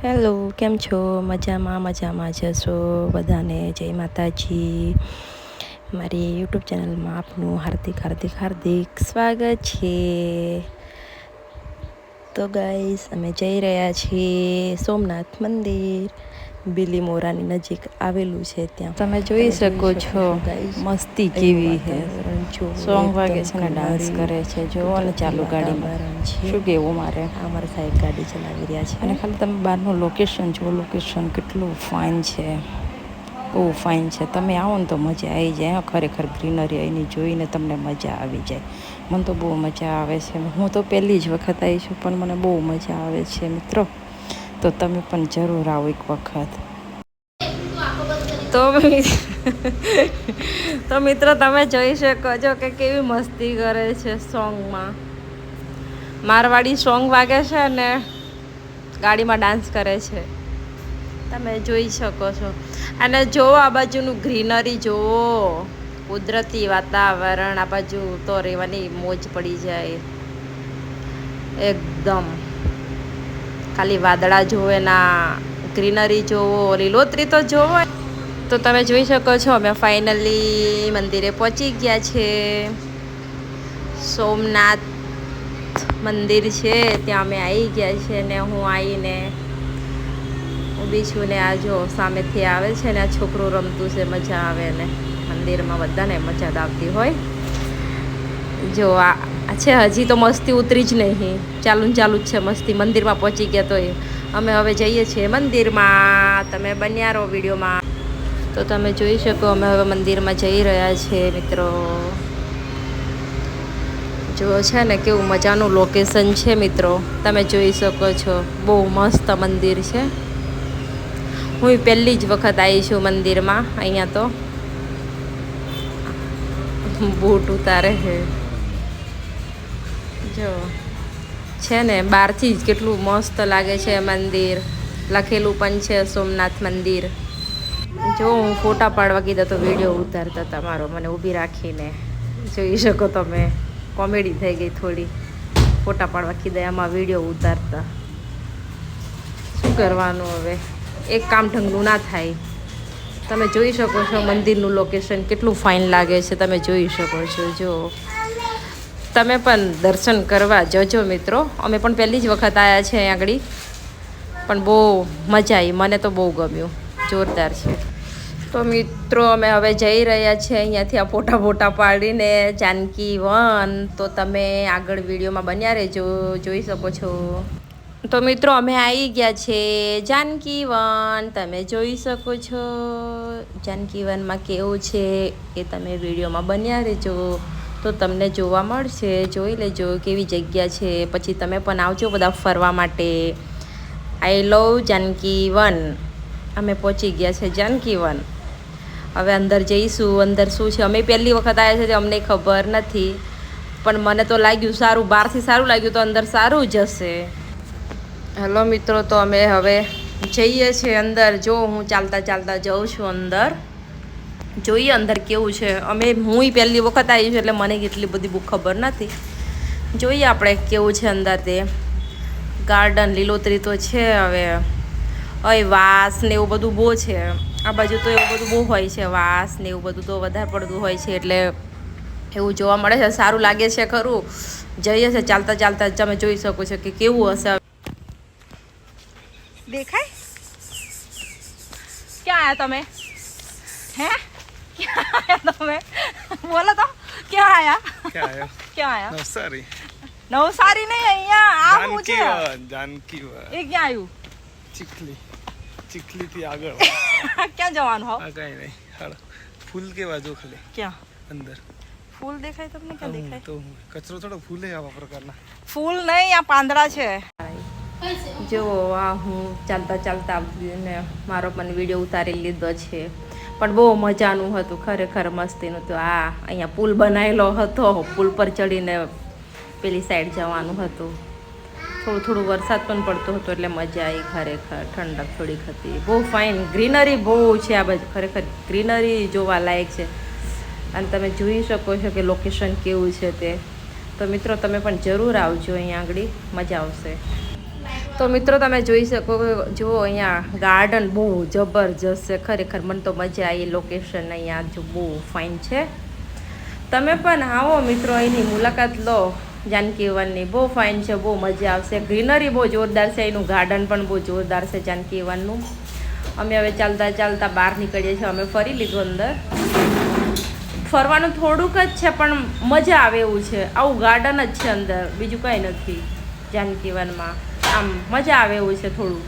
Hello, કેમ છો? મજામાં જશો બધાને. જય માતાજી. મારી યુટ્યુબ ચેનલમાં આપનું હાર્દિક સ્વાગત છે. તો ગાઈસ, અમે જઈ રહ્યા છીએ સોમનાથ મંદિર. બિલીમોરાની નજીક આવેલું છે. ત્યાં તમે જોઈ શકો છો મસ્તી કેવી છે. સોંગ વાગે છે ને ડાન્સ કરે છે. જોવો ને ચાલુ ગાડીમાં. શું કેવું મારે? અમારા સાઈડ ગાડી ચલાવી રહ્યા છે. અને ખાલી તમે બહારનું લોકેશન જુઓ. લોકેશન કેટલું ફાઇન છે, બહુ ફાઇન છે. તમે આવો ને તો મજા આવી જાય. ખરેખર ગ્રીનરી અહીંની જોઈને તમને મજા આવી જાય. મને તો બહુ મજા આવે છે. હું તો પહેલી જ વખત આવી છું, પણ મને બહુ મજા આવે છે મિત્રો. તો તમે પણ જરૂર આવો એક વખત. તો મિત્રો, તમે જોઈ શકો છો કે કેવી મસ્તી કરે છે સોંગમાં. મારવાડી સોંગ વાગે છે ને ગાડીમાં ડાન્સ કરે છે. તમે જોઈ શકો છો. અને જોવો આ બાજુનું ગ્રીનરી જોવો, કુદરતી વાતાવરણ. આ બાજુ તો રહેવાની મોજ પડી જાય એકદમ. ખાલી વાદળા જોવે ના ગ્રીનરી જોવો, લીલોતરી તો જોવો. તો તમે જોઈ શકો છો અમે ફાઇનલી મંદિરે પહોંચી ગયા છે. સોમનાથ મંદિર છે ત્યાં અમે આવી ગયા છે. ને હું આવીને ઊભી છું ને આ જો સામેથી આવે છે ને આ છોકરું રમતું છે. મજા આવે ને મંદિરમાં બધાને મજા આવતી હોય. જો આ છે, હજી તો મસ્તી ઉતરી જ નહીં, ચાલુ જ છે મસ્તી. મંદિરમાં પહોંચી ગયા તો અમે હવે જઈએ છીએ મંદિરમાં. તમે બન્યા રહો વિડીયોમાં. તો તમે જોઈ શકો અમે હવે મંદિરમાં જઈ રહ્યા છીએ મિત્રો. જો છે ને કેવું મજાનું લોકેશન છે મિત્રો. તમે જોઈ શકો છો, બહુ મસ્ત મંદિર છે. હું પહેલી જ વખત આવી છું મંદિરમાં. અહીંયા તો બૂટ ઉતારે છે. જો છે ને બહારથી જ કેટલું મસ્ત લાગે છે મંદિર. લખેલું પણ છે સોમનાથ મંદિર. જો હું ફોટા પાડવા કીધા તો વિડીયો ઉતારતા હતા મારો, મને ઊભી રાખીને. જોઈ શકો તમે, કોમેડી થઈ ગઈ થોડી. ફોટા પાડવા કીધા એમાં વિડીયો ઉતારતા. શું કરવાનું હવે, એક કામ ઢંગનું ના થાય. તમે જોઈ શકો છો મંદિરનું લોકેશન કેટલું ફાઇન લાગે છે. તમે જોઈ શકો છો. જો તમે પણ દર્શન કરવા જજો મિત્રો. અમે પણ પહેલી જ વખત આવ્યા છે અહીં આગળ, પણ બહુ મજા આવી. મને તો બહુ ગમ્યું, જોરદાર છે. તો મિત્રો અમે હવે જઈ રહ્યા છીએ અહીંયાથી આ ફોટા પાડીને જાનકી વન. તો તમે આગળ વિડીયોમાં બન્યા રહેજો, જોઈ શકો છો. તો મિત્રો અમે આવી ગયા છે જાનકી વન. તમે જોઈ શકો છો જાનકી વનમાં કેવું છે એ તમે વિડીયોમાં બન્યા રહેજો. તો તમને જોવા મળશે. જોઈ લેજો કેવી જગ્યા છે. પછી તમે પણ આવજો બધા ફરવા માટે. આઈ લવ જાનકી વન. અમે પહોંચી ગયા છે જાનકી વન. હવે અંદર જઈશું. અંદર શું છે, અમે પહેલી વખત આવ્યા છે, અમને ખબર નથી, પણ મને તો લાગ્યું સારું. બહારથી સારું લાગ્યું, તો અંદર સારું જ હશે. હેલો મિત્રો, તો અમે હવે જઈએ છીએ અંદર. જો હું ચાલતા જાઉં છું અંદર. જોઈએ અંદર કેવું છે. હું પહેલી વખત આવી છું એટલે મને કેટલી બધી બહુ ખબર નથી. જોઈએ આપણે કેવું છે અંદર તે. ગાર્ડન લીલોતરી તો છે. હવે વાસ ને એવું બધું બહુ છે આ બાજુ. તો એવું બધું બહુ હોય છે, વાસ ને એવું બધું તો વધારે પડતું હોય છે. એટલે એવું જોવા મળે છે. સારું લાગે છે ખરું. જઈએ છે ચાલતા. તમે જોઈ શકો છો કે કેવું હશે. દેખાય ક્યાં આયા તમે? હે ક્યાં આયા તમે? બોલો તો ક્યાં આયા? નવસારી. નવસારી નહીં, અહીંયા આ હું છે જાનકી વન. એ ક્યાં આવ્યું? ચીખલી થી આગળ. ક્યાં જવાનું હો? કઈ નહીં, હાલો. ફૂલ કેવા જો ખાલી. ક્યાં અંદર ફૂલ દેખાય તમને? ક્યાં દેખાય? તો કચરો થોડો ફૂલે આવા પ્રકારના. ફૂલ નહીં, આ પાંદડા છે. જો આ હું ચાલતા આવતી ને મારો પણ વિડીયો ઉતારી લીધો છે. પણ બહુ મજાનું હતું, ખરેખર મસ્તીનું. તો અહીંયા પુલ બનાવેલો હતો. પુલ પર ચડીને પેલી સાઈડ જવાનું હતું. થોડું વરસાદ પણ પડતો હતો એટલે મજા આવી. ખરેખર ઠંડક થોડીક હતી. બહુ ફાઇન ગ્રીનરી બહુ છે આ બાજુ. ખરેખર ગ્રીનરી જોવા લાયક છે. અને તમે જોઈ શકો છો કે લોકેશન કેવું છે તે. તો મિત્રો તમે પણ જરૂર આવજો અહીંયા આગળ, મજા આવશે. તો મિત્રો તમે જોઈ શકો જો અહીંયા ગાર્ડન બહુ જબરજસ્ત છે ખરેખર. મને તો મજા આવી. લોકેશન અહીંયા જો બહુ ફાઇન છે. તમે પણ આવો મિત્રો, અહીંની મુલાકાત લો. જાનકી વનની બહુ ફાઇન છે, બહુ મજા આવશે. ગ્રીનરી બહુ જોરદાર છે, એનું ગાર્ડન પણ બહુ જોરદાર છે જાનકી વનનું. અમે હવે ચાલતા ચાલતા બહાર નીકળીએ છીએ. અમે ફરી લીધું અંદર. ફરવાનું થોડુંક જ છે પણ મજા આવે એવું છે. આવું ગાર્ડન જ છે અંદર, બીજું કંઈ નથી જાનકી વનમાં. આમ મજા આવે એવું છે થોડું.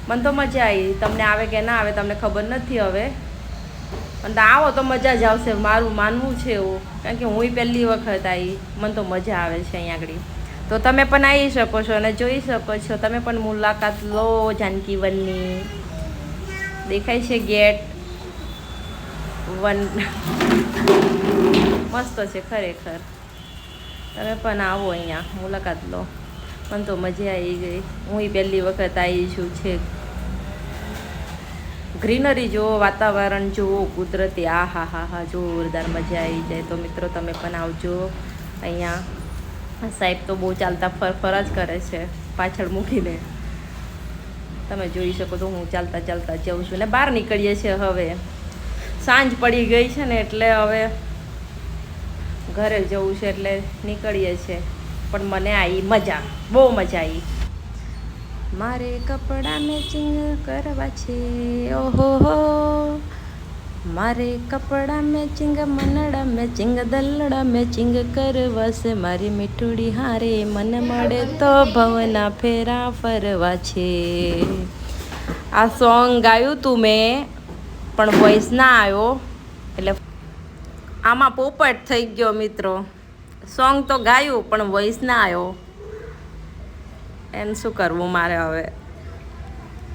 મને તો મજા આવી. તમને આવે કે ના આવે તમને ખબર નથી હવે, પણ આવો તો મજા જ આવશે, મારું માનવું છે એવું. કારણ કે હું પહેલી વખત આવી, મને તો મજા આવે છે અહીંયા આગળ. તો તમે પણ આવી શકો છો અને જોઈ શકો છો. તમે પણ મુલાકાત લો જાનકી વનની. દેખાય છે ગેટ 1 મસ્ત છે ખરેખર. તમે પણ આવો અહીંયા, મુલાકાત લો. મને તો મજા આવી ગઈ. હું પહેલી વખત આવી છું. છે ગ્રીનરી જુઓ, વાતાવરણ જુઓ, કુદરતી. આ હા હા હા જોરદાર મજા આવી જાય. તો મિત્રો તમે પણ આવજો અહીંયા. સાહેબ તો બહુ ચાલતા ફર જ કરે છે પાછળ મૂકીને. તમે જોઈ શકો તો હું ચાલતા ચાલતા જાઉં છું ને બહાર નીકળીએ છીએ. હવે સાંજ પડી ગઈ છે ને એટલે હવે ઘરે જવું છે એટલે નીકળીએ છીએ. પણ મને આવી મજા, બહુ મજા આવી. મારે કપડાં મેચિંગ કરવા છે, ઓહો હો. મારે કપડાં મેચિંગ, મનડા મેચિંગ, દલડા મેચિંગ કરવા છે. મારી મીઠુડી હારે મને મળે તો ભવના ફેરા ફરવા છે. આ સોંગ ગાયું તું મેં પણ વોઇસ ના આવ્યો એટલે આમાં પોપટ થઈ ગયો મિત્રો. સોંગ તો ગાયું પણ વોઇસ ના આવ્યો. એને શું કરવું મારે હવે?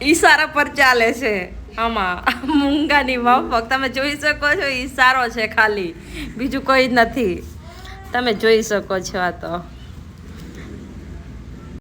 ઈશારા પર ચાલે છે આમાં. મૂંગાની માફક તમે જોઈ શકો છો. ઈશારો છે ખાલી, બીજું કોઈ જ નથી. તમે જોઈ શકો છો. આ તો